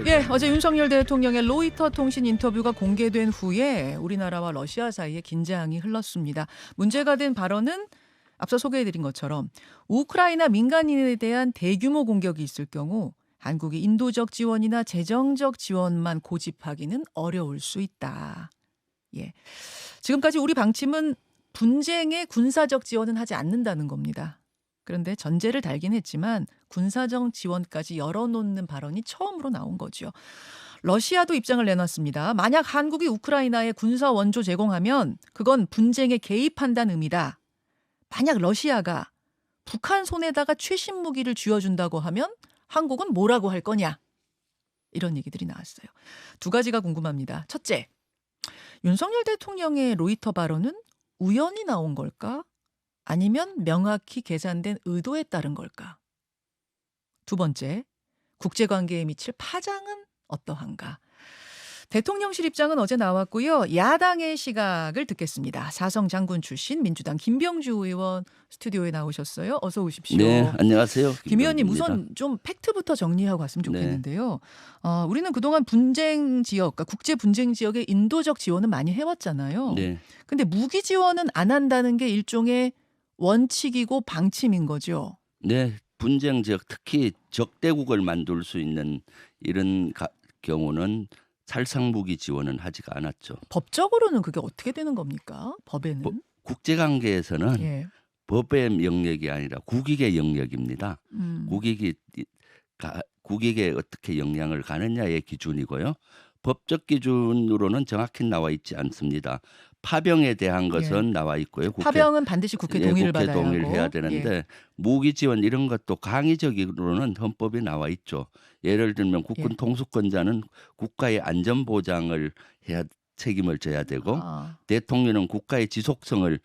예, 어제 윤석열 대통령의 로이터 통신 인터뷰가 공개된 후에 우리나라와 러시아 사이에 긴장이 흘렀습니다. 문제가 된 발언은 앞서 소개해드린 것처럼 우크라이나 민간인에 대한 대규모 공격이 있을 경우 한국이 인도적 지원이나 재정적 지원만 고집하기는 어려울 수 있다. 예, 지금까지 우리 방침은 분쟁에 군사적 지원은 하지 않는다는 겁니다. 그런데 전제를 달긴 했지만 군사적 지원까지 열어놓는 발언이 처음으로 나온 거죠. 러시아도 입장을 내놨습니다. 만약 한국이 우크라이나에 군사 원조 제공하면 그건 분쟁에 개입한다는 의미다. 만약 러시아가 북한 손에다가 최신 무기를 쥐어준다고 하면 한국은 뭐라고 할 거냐? 이런 얘기들이 나왔어요. 두 가지가 궁금합니다. 첫째, 윤석열 대통령의 로이터 발언은 우연히 나온 걸까? 아니면 명확히 계산된 의도에 따른 걸까? 두 번째, 국제관계에 미칠 파장은 어떠한가? 대통령실 입장은 어제 나왔고요. 야당의 시각을 듣겠습니다. 사성 장군 출신 민주당 김병주 의원 스튜디오에 나오셨어요. 어서 오십시오. 네, 안녕하세요. 김 의원님 김병주입니다. 우선 좀 팩트부터 정리하고 왔으면 네. 좋겠는데요. 우리는 그동안 분쟁 지역, 그러니까 국제 분쟁 지역에 인도적 지원은 많이 해왔잖아요. 네, 근데 무기 지원은 안 한다는 게 일종의 원칙이고 방침인 거죠. 네, 분쟁 지역 특히 적대국을 만들 수 있는 이런 경우는 살상 무기 지원은 하지가 않았죠. 법적으로는 그게 어떻게 되는 겁니까? 법에는? 국제관계에서는 예. 법의 영역이 아니라 국익의 영역입니다. 음. 국익에 어떻게 영향을 가느냐의 기준이고요. 법적 기준으로는 정확히 나와 있지 않습니다. 파병에 대한 것은 나와 있고요. 파병은 반드시 국회 동의를 국회 받아야 동의를 하고. 해야 되는데 무기 지원 이런 것도 강의적으로는 헌법에 나와 있죠. 예를 들면 국군 통수권자는 국가의 안전 보장을 해야 책임을 져야 되고 대통령은 국가의 지속성을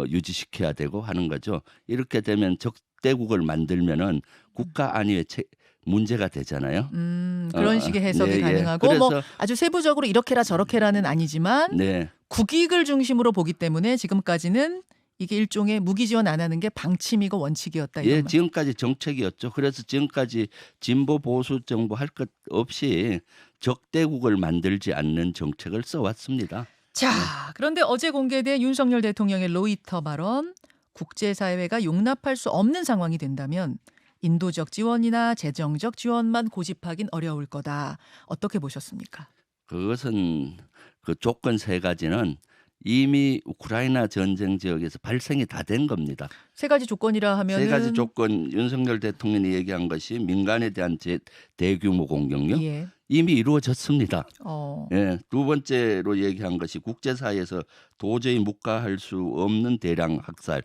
유지시켜야 되고 하는 거죠. 이렇게 되면 적대국을 만들면은 국가 안위에 문제가 되잖아요. 그런 식의 해석이 가능하고 그래서, 뭐 아주 세부적으로 이렇게라 저렇게라는 아니지만 네. 국익을 중심으로 보기 때문에 지금까지는 이게 일종의 무기 지원 안 하는 게 방침이고 원칙이었다. 이런 말. 지금까지 정책이었죠. 그래서 지금까지 진보 보수 정부 할 것 없이 적대국을 만들지 않는 정책을 써왔습니다. 자, 그런데 어제 공개된 윤석열 대통령의 로이터 발언, 국제사회가 용납할 수 없는 상황이 된다면 인도적 지원이나 재정적 지원만 고집하긴 어려울 거다. 어떻게 보셨습니까? 그것은 그 조건 세 가지는 이미 우크라이나 전쟁 지역에서 발생이 다 된 겁니다. 세 가지 조건이라 하면은 세 가지 조건 윤석열 대통령이 얘기한 것이 민간에 대한 대규모 공격력 이미 이루어졌습니다. 두 번째로 얘기한 것이 국제사회에서 도저히 묵과할 수 없는 대량 학살.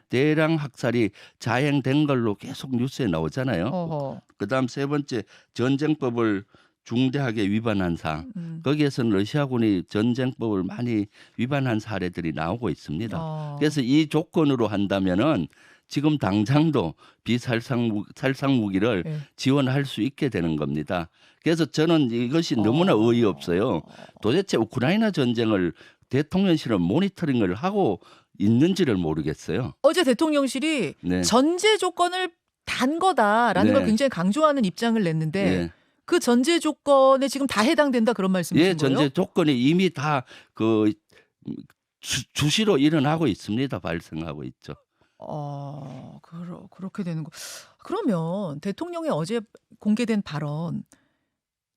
대량 학살이 자행된 걸로 계속 뉴스에 나오잖아요. 그다음 세 번째 전쟁법을 중대하게 위반한 사항. 거기에서는 러시아군이 전쟁법을 많이 위반한 사례들이 나오고 있습니다. 그래서 이 조건으로 한다면은 지금 당장도 살상 무기를 지원할 수 있게 되는 겁니다. 그래서 저는 이것이 너무나 어이없어요. 도대체 우크라이나 전쟁을 대통령실은 모니터링을 하고 있는지를 모르겠어요. 어제 대통령실이 전제 조건을 단 거다라는 걸 굉장히 강조하는 입장을 냈는데 그 전제 조건에 지금 다 해당된다 그런 말씀이신 거예요? 전제 조건이 이미 다 그 주시로 일어나고 있습니다. 발생하고 있죠. 그렇게 되는 거. 그러면 대통령의 어제 공개된 발언,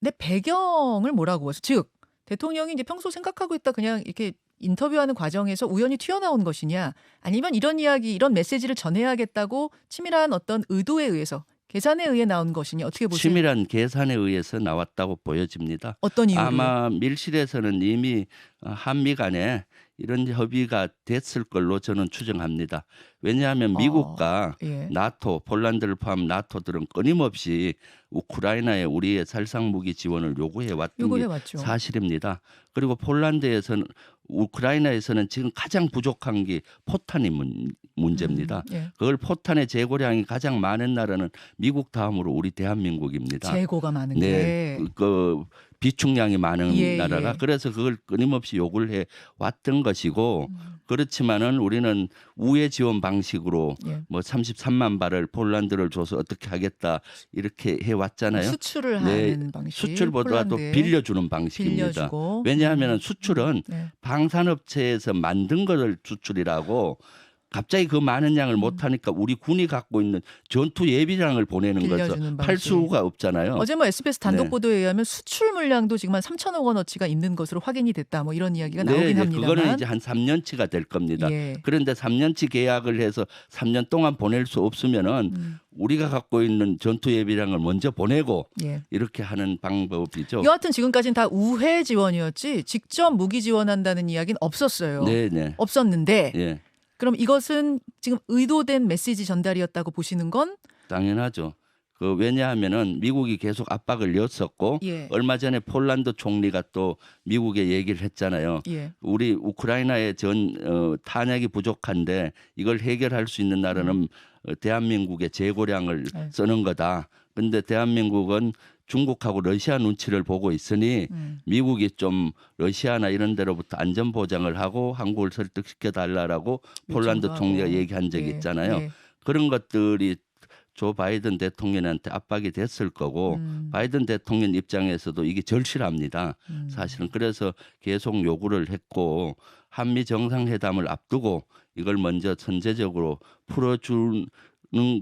내 배경을 뭐라고 해서 즉 대통령이 이제 평소 생각하고 있다 그냥 이렇게 인터뷰하는 과정에서 우연히 튀어나온 것이냐, 아니면 이런 이야기, 이런 메시지를 전해야겠다고 치밀한 어떤 의도에 의해서 계산에 의해 나온 것이냐, 어떻게 보세요? 치밀한 계산에 의해서 나왔다고 보여집니다. 어떤 이유로? 아마 밀실에서는 이미 한미 간에 이런 협의가 됐을 걸로 저는 추정합니다. 왜냐하면 미국과 나토, 폴란드를 포함한 나토들은 끊임없이 우크라이나에 우리의 살상 무기 지원을 요구해왔던 게 사실입니다. 그리고 폴란드에서는 우크라이나에서는 지금 가장 부족한 게 포탄이 문제입니다. 그걸 포탄의 재고량이 가장 많은 나라는 미국 다음으로 우리 대한민국입니다. 재고가 많은 게. 그 비축량이 많은 나라가 그래서 그걸 끊임없이 요구를 해 왔던 것이고 그렇지만은 우리는 우회 지원 방식으로 예. 뭐 33만 발을 폴란드를 줘서 어떻게 하겠다 이렇게 해왔잖아요. 수출을 하는 방식. 수출보다도 폴란드에 빌려주는 방식입니다. 빌려주고. 왜냐하면 수출은 네. 방산업체에서 만든 것을 수출이라고 갑자기 그 많은 양을 못하니까 우리 군이 갖고 있는 전투 예비량을 보내는 거죠. 빌려주는 팔 방식. 수가 없잖아요. 어제 뭐 SBS 단독 네. 보도에 의하면 수출 물량도 지금 한 3천억 원어치가 있는 것으로 확인이 됐다. 뭐 이런 이야기가 나오긴 합니다만. 그거는 이제 한 3년치가 될 겁니다. 예. 그런데 3년치 계약을 해서 3년 동안 보낼 수 없으면은 우리가 갖고 있는 전투 예비량을 먼저 보내고 예. 이렇게 하는 방법이죠. 여하튼 지금까지는 다 우회 지원이었지 직접 무기 지원한다는 이야기는 없었어요. 네네. 없었는데 예. 그럼 이것은 지금 의도된 메시지 전달이었다고 보시는 건? 당연하죠. 왜냐하면은 미국이 계속 압박을 넣었었고 예. 얼마 전에 폴란드 총리가 또 미국에 얘기를 했잖아요. 예. 우리 우크라이나의 탄약이 부족한데 이걸 해결할 수 있는 나라는 대한민국의 재고량을 네. 쓰는 거다. 근데 대한민국은 중국하고 러시아 눈치를 보고 있으니 미국이 좀 러시아나 이런 데로부터 안전 보장을 하고 한국을 설득시켜 달라라고 폴란드 요청도 총리가 하고. 얘기한 적이 예. 있잖아요. 예. 그런 것들이 조 바이든 대통령한테 압박이 됐을 거고 바이든 대통령 입장에서도 이게 절실합니다. 사실은 그래서 계속 요구를 했고 한미 정상회담을 앞두고 이걸 먼저 선제적으로 풀어주는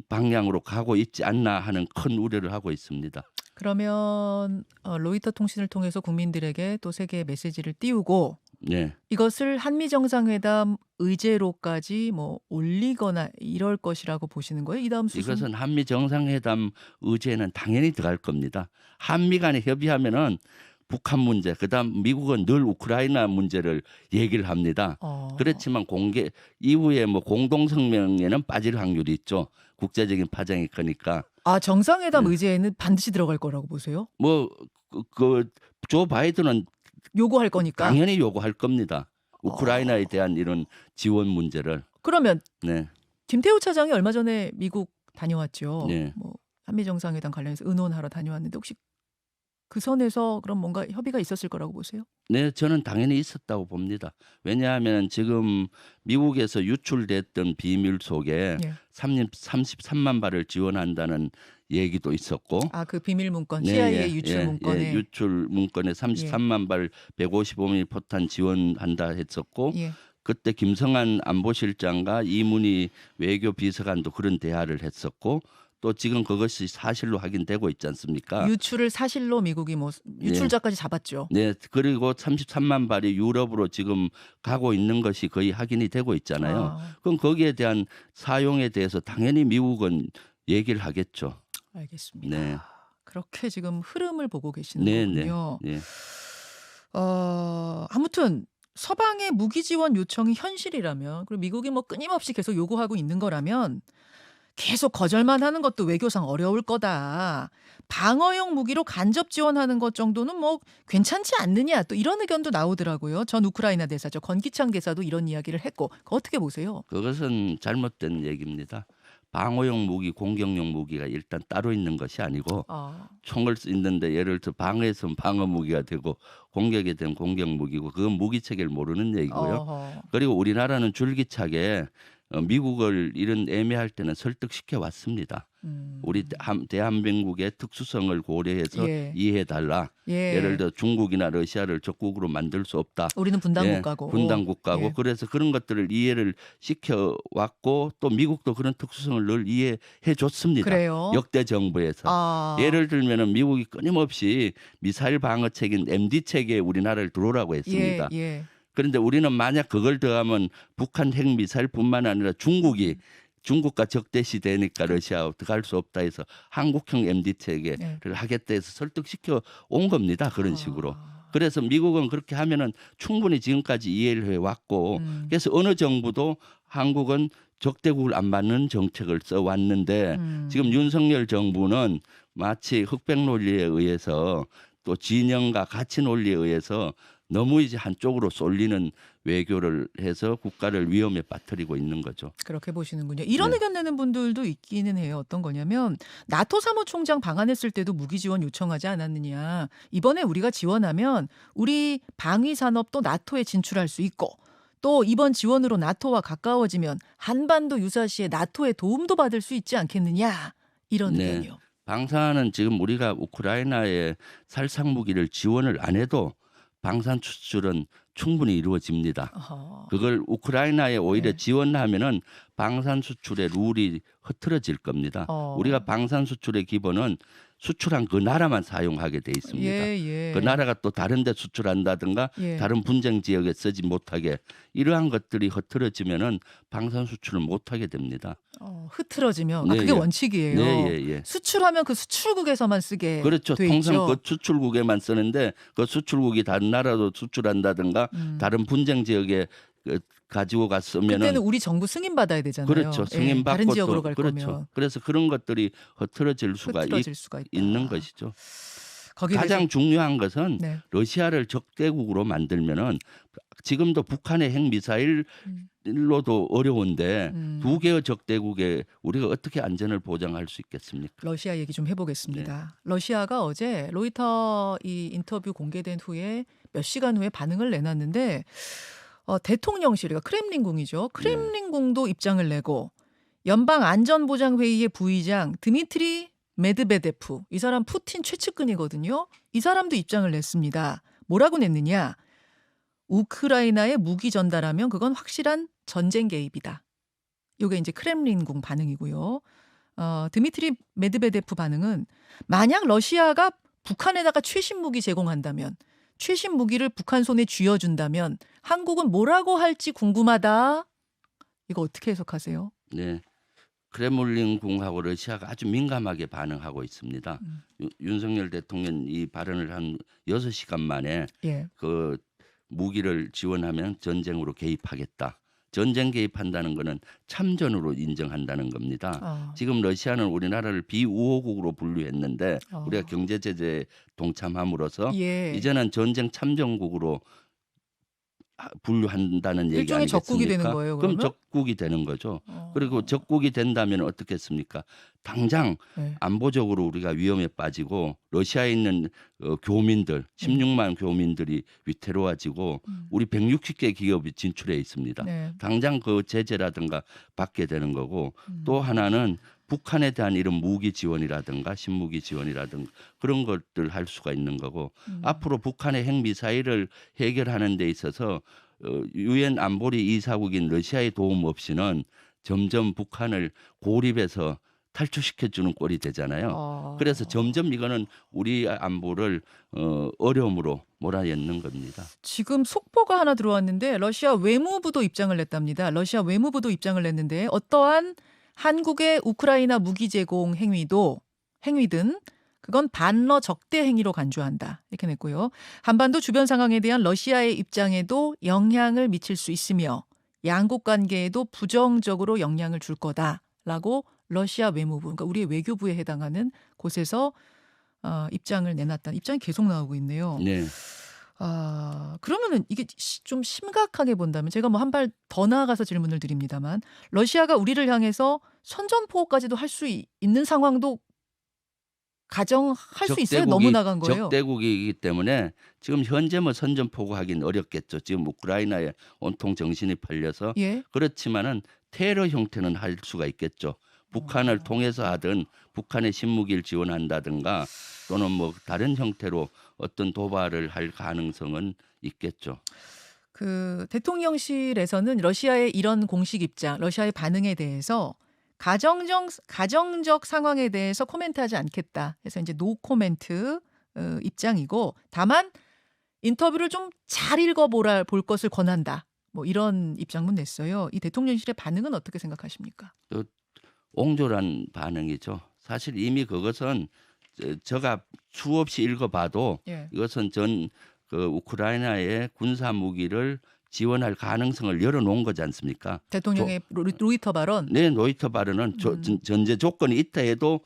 방향으로 가고 있지 않나 하는 큰 우려를 하고 있습니다. 그러면 로이터 통신을 통해서 국민들에게 또 세계의 메시지를 띄우고 네. 이것을 한미 정상회담 의제로까지 뭐 올리거나 이럴 것이라고 보시는 거예요? 이 다음 수순? 이것은 한미 정상회담 의제는 당연히 들어갈 겁니다. 한미 간에 협의하면은 북한 문제, 그다음 미국은 늘 우크라이나 문제를 얘기를 합니다. 그렇지만 이후에 뭐 공동 성명에는 빠질 확률이 있죠. 국제적인 파장이 크니까. 정상회담 의제에는 반드시 들어갈 거라고 보세요? 뭐 조 바이든은 요구할 거니까. 당연히 요구할 겁니다. 우크라이나에 대한 이런 지원 문제를. 그러면 네. 김태우 차장이 얼마 전에 미국 다녀왔죠. 네. 뭐 한미 정상회담 관련해서 의논하러 다녀왔는데 혹시 그 선에서 그럼 뭔가 협의가 있었을 거라고 보세요? 네, 저는 당연히 있었다고 봅니다. 왜냐하면 지금 미국에서 유출됐던 비밀 속에 예. 33만 발을 지원한다는 얘기도 있었고, 그 비밀 문건, CIA 유출 문건에 유출 문건에 33만 발 155mm 포탄 지원한다 했었고, 예. 그때 김성한 안보실장과 이문희 외교 비서관도 그런 대화를 했었고, 또 지금 그것이 사실로 확인되고 있지 않습니까? 유출을 사실로 미국이 뭐 유출자까지 잡았죠. 네, 그리고 33만 발이 유럽으로 지금 가고 있는 것이 거의 확인이 되고 있잖아요. 그럼 거기에 대한 사용에 대해서 당연히 미국은 얘기를 하겠죠. 알겠습니다. 네. 그렇게 지금 흐름을 보고 계시는 거군요. 네. 아무튼 서방의 무기 지원 요청이 현실이라면, 그리고 미국이 뭐 끊임없이 계속 요구하고 있는 거라면 계속 거절만 하는 것도 외교상 어려울 거다. 방어용 무기로 간접 지원하는 것 정도는 뭐 괜찮지 않느냐, 또 이런 의견도 나오더라고요. 전 우크라이나 대사죠. 건기창 대사도 이런 이야기를 했고, 그거 어떻게 보세요? 그것은 잘못된 얘기입니다. 방어용 무기, 공격용 무기가 일단 따로 있는 것이 아니고 총을 쓰는데 예를 들어 방어에서는 방어 무기가 되고 공격에 되면 공격 무기고 그건 무기 체계를 모르는 얘기고요. 그리고 우리나라는 줄기차게 미국을 이런 애매할 때는 설득시켜 왔습니다. 우리 대한민국의 특수성을 고려해서 이해해달라. 예를 들어 중국이나 러시아를 적국으로 만들 수 없다. 우리는 분단국가고. 분단국가고. 그래서 그런 것들을 이해를 시켜왔고 또 미국도 그런 특수성을 늘 이해해 줬습니다. 그래요? 역대 정부에서. 예를 들면 미국이 끊임없이 미사일 방어체계인 MD 체계에 우리나라를 들어오라고 했습니다. 그런데 우리는 만약 그걸 더하면 북한 핵미사일뿐만 아니라 중국과 적대시 되니까 러시아하고 들어갈 수 없다 해서 한국형 MD 체계를 하겠다 해서 설득시켜 온 겁니다. 그런 식으로. 그래서 미국은 그렇게 하면은 충분히 지금까지 이해를 해왔고 그래서 어느 정부도 한국은 적대국을 안 받는 정책을 써왔는데 지금 윤석열 정부는 마치 흑백 논리에 의해서 또 진영과 가치 논리에 의해서 너무 이제 한쪽으로 쏠리는 외교를 해서 국가를 위험에 빠뜨리고 있는 거죠. 그렇게 보시는군요. 이런 의견 내는 분들도 있기는 해요. 어떤 거냐면 나토 사무총장 방한했을 때도 무기 지원 요청하지 않았느냐. 이번에 우리가 지원하면 우리 방위 산업도 나토에 진출할 수 있고 또 이번 지원으로 나토와 가까워지면 한반도 유사시에 나토의 도움도 받을 수 있지 않겠느냐 이런 네. 의견이요. 방사는 지금 우리가 우크라이나에 살상 무기를 지원을 안 해도 방산 수출은 충분히 이루어집니다. 어허. 그걸 우크라이나에 오히려 네. 지원하면은 방산 수출의 룰이 흐트러질 겁니다. 우리가 방산 수출의 기본은 수출한 그 나라만 사용하게 돼 있습니다. 예. 그 나라가 또 다른 데 수출한다든가 예. 다른 분쟁 지역에 쓰지 못하게 이러한 것들이 흐트러지면은 방산 수출을 못 하게 됩니다. 흐트러지면 네, 그게 예. 원칙이에요. 네. 수출하면 그 수출국에서만 쓰게 그렇죠. 돼 통상 있죠. 그 수출국에만 쓰는데 그 수출국이 다른 나라로 수출한다든가 다른 분쟁 지역에 가지고 갔으면은 그때는 우리 정부 승인 받아야 되잖아요. 그렇죠. 승인 받고 다른 지역으로 또 갈 그렇죠. 거면 그래서 그런 것들이 흐트러질 수가 수가 있다. 있는 것이죠. 거기에 가장 중요한 것은 네. 러시아를 적대국으로 만들면은 지금도 북한의 핵 미사일로도 어려운데 두 개의 적대국에 우리가 어떻게 안전을 보장할 수 있겠습니까? 러시아 얘기 좀 해보겠습니다. 러시아가 어제 로이터 이 인터뷰 공개된 후에 몇 시간 후에 반응을 내놨는데 대통령실, 그러니까 크렘린궁이죠. 크렘린궁도 입장을 내고 연방안전보장회의의 부의장 드미트리 메드베데프, 이 사람 푸틴 최측근이거든요. 이 사람도 입장을 냈습니다. 뭐라고 냈느냐? 우크라이나에 무기 전달하면 그건 확실한 전쟁 개입이다. 이게 이제 크렘린궁 반응이고요. 드미트리 메드베데프 반응은 만약 러시아가 북한에다가 최신 무기 제공한다면, 최신 무기를 북한 손에 쥐어준다면 한국은 뭐라고 할지 궁금하다. 이거 어떻게 해석하세요? 네. 크레물린궁하고 러시아가 아주 민감하게 반응하고 있습니다. 윤석열 대통령 이 발언을 한 6시간 만에 그 무기를 지원하면 전쟁으로 개입하겠다. 전쟁 개입한다는 것은 참전으로 인정한다는 겁니다. 지금 러시아는 우리나라를 비우호국으로 분류했는데 우리가 경제 제재에 동참함으로써 이제는 전쟁 참전국으로 분류한다는 얘기 일종의 아니겠습니까? 적국이 되는 거예요, 그러면? 그럼 적국이 되는 거죠. 그리고 적국이 된다면 어떻겠습니까? 당장 안보적으로 우리가 위험에 빠지고 러시아에 있는 교민들 16만 교민들이 위태로워지고 우리 160개 기업이 진출해 있습니다. 당장 그 제재라든가 받게 되는 거고 또 하나는 북한에 대한 이런 무기 지원이라든가 신무기 지원이라든가 그런 것들 할 수가 있는 거고 앞으로 북한의 핵미사일을 해결하는 데 있어서 유엔 안보리 이사국인 러시아의 도움 없이는 점점 북한을 고립해서 탈출시켜주는 꼴이 되잖아요. 그래서 점점 이거는 우리 안보를 어려움으로 몰아넣는 겁니다. 지금 속보가 하나 들어왔는데 러시아 외무부도 입장을 냈답니다. 러시아 외무부도 입장을 냈는데 어떠한 한국의 우크라이나 무기 제공 행위든 그건 반러 적대 행위로 간주한다. 이렇게 냈고요. 한반도 주변 상황에 대한 러시아의 입장에도 영향을 미칠 수 있으며 양국 관계에도 부정적으로 영향을 줄 거다라고 러시아 외무부, 그러니까 우리의 외교부에 해당하는 곳에서 입장을 내놨다는 입장이 계속 나오고 있네요. 네. 그러면은 이게 좀 심각하게 본다면 제가 뭐 한 발 더 나아가서 질문을 드립니다만 러시아가 우리를 향해서 선전포고까지도 할 수 있는 상황도 가정할 수 있어요? 너무 나간 거예요. 적대국이기 때문에 지금 현재 뭐 선전포고 하긴 어렵겠죠. 지금 우크라이나에 온통 정신이 팔려서 그렇지만은 테러 형태는 할 수가 있겠죠. 북한을 통해서 하든 북한의 신무기를 지원한다든가 또는 뭐 다른 형태로 어떤 도발을 할 가능성은 있겠죠. 그 대통령실에서는 러시아의 이런 공식 입장, 러시아의 반응에 대해서 가정적 상황에 대해서 코멘트하지 않겠다. 그래서 이제 노 코멘트 입장이고 다만 인터뷰를 좀 잘 읽어볼 것을 권한다. 뭐 이런 입장문 냈어요. 이 대통령실의 반응은 어떻게 생각하십니까? 옹졸한 반응이죠. 사실 이미 그것은 제가 수없이 읽어봐도 이것은 그 우크라이나의 군사 무기를 지원할 가능성을 열어놓은 거지 않습니까? 대통령의 로이터 발언? 네, 로이터 발언은 전제 조건이 있다 해도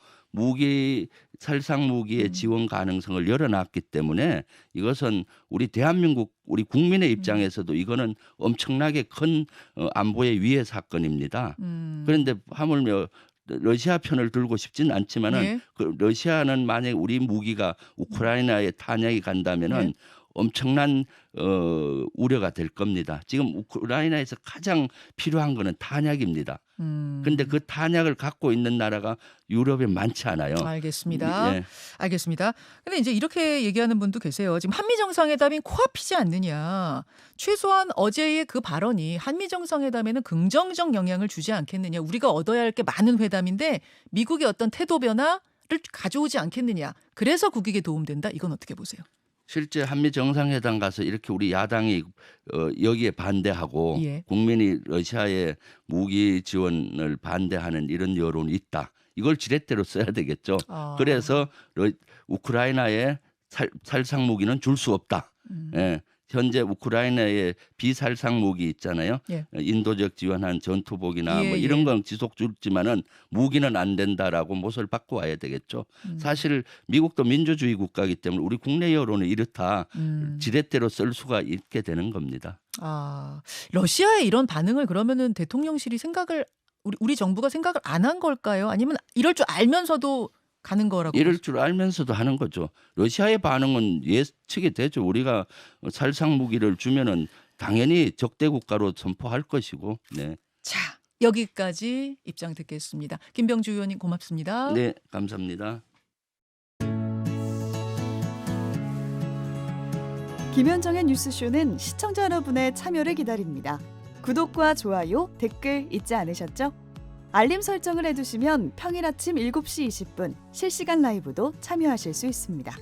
살상 무기의 지원 가능성을 열어놨기 때문에 이것은 우리 대한민국 우리 국민의 입장에서도 이거는 엄청나게 큰 안보의 위해 사건입니다. 그런데 하물며 러시아 편을 들고 싶지는 않지만은 그 러시아는 만약 우리 무기가 우크라이나에 탄약이 간다면은 엄청난 우려가 될 겁니다. 지금 우크라이나에서 가장 필요한 거는 탄약입니다. 근데 그 탄약을 갖고 있는 나라가 유럽에 많지 않아요. 알겠습니다. 예. 알겠습니다. 근데 이제 이렇게 얘기하는 분도 계세요. 지금 한미 정상회담이 코앞이지 않느냐. 최소한 어제의 그 발언이 한미 정상회담에는 긍정적 영향을 주지 않겠느냐. 우리가 얻어야 할 게 많은 회담인데 미국의 어떤 태도 변화를 가져오지 않겠느냐. 그래서 국익에 도움된다. 이건 어떻게 보세요? 실제 한미 정상회담 가서 이렇게 우리 야당이 여기에 반대하고 예. 국민이 러시아의 무기 지원을 반대하는 이런 여론이 있다. 이걸 지렛대로 써야 되겠죠. 그래서 우크라이나에 살상 무기는 줄 수 없다. 예. 현재 우크라이나에 비살상 무기 있잖아요. 예. 인도적 지원한 전투복이나 예, 뭐 이런 예. 건 지속 줄지만은 무기는 안 된다라고 못을 바꿔 와야 되겠죠. 사실 미국도 민주주의 국가이기 때문에 우리 국내 여론은 이렇다. 지렛대로 쓸 수가 있게 되는 겁니다. 러시아의 이런 반응을 그러면은 대통령실이 우리 정부가 생각을 안 한 걸까요? 아니면 이럴 줄 알면서도 가는 거라고? 이럴 줄 알면서도 하는 거죠. 러시아의 반응은 예측이 되죠. 우리가 살상 무기를 주면은 당연히 적대 국가로 선포할 것이고. 네. 자, 여기까지 입장 듣겠습니다. 김병주 의원님 고맙습니다. 네, 감사합니다. 김현정의 뉴스쇼는 시청자 여러분의 참여를 기다립니다. 구독과 좋아요, 댓글 잊지 않으셨죠? 알림 설정을 해두시면 평일 아침 7시 20분 실시간 라이브도 참여하실 수 있습니다.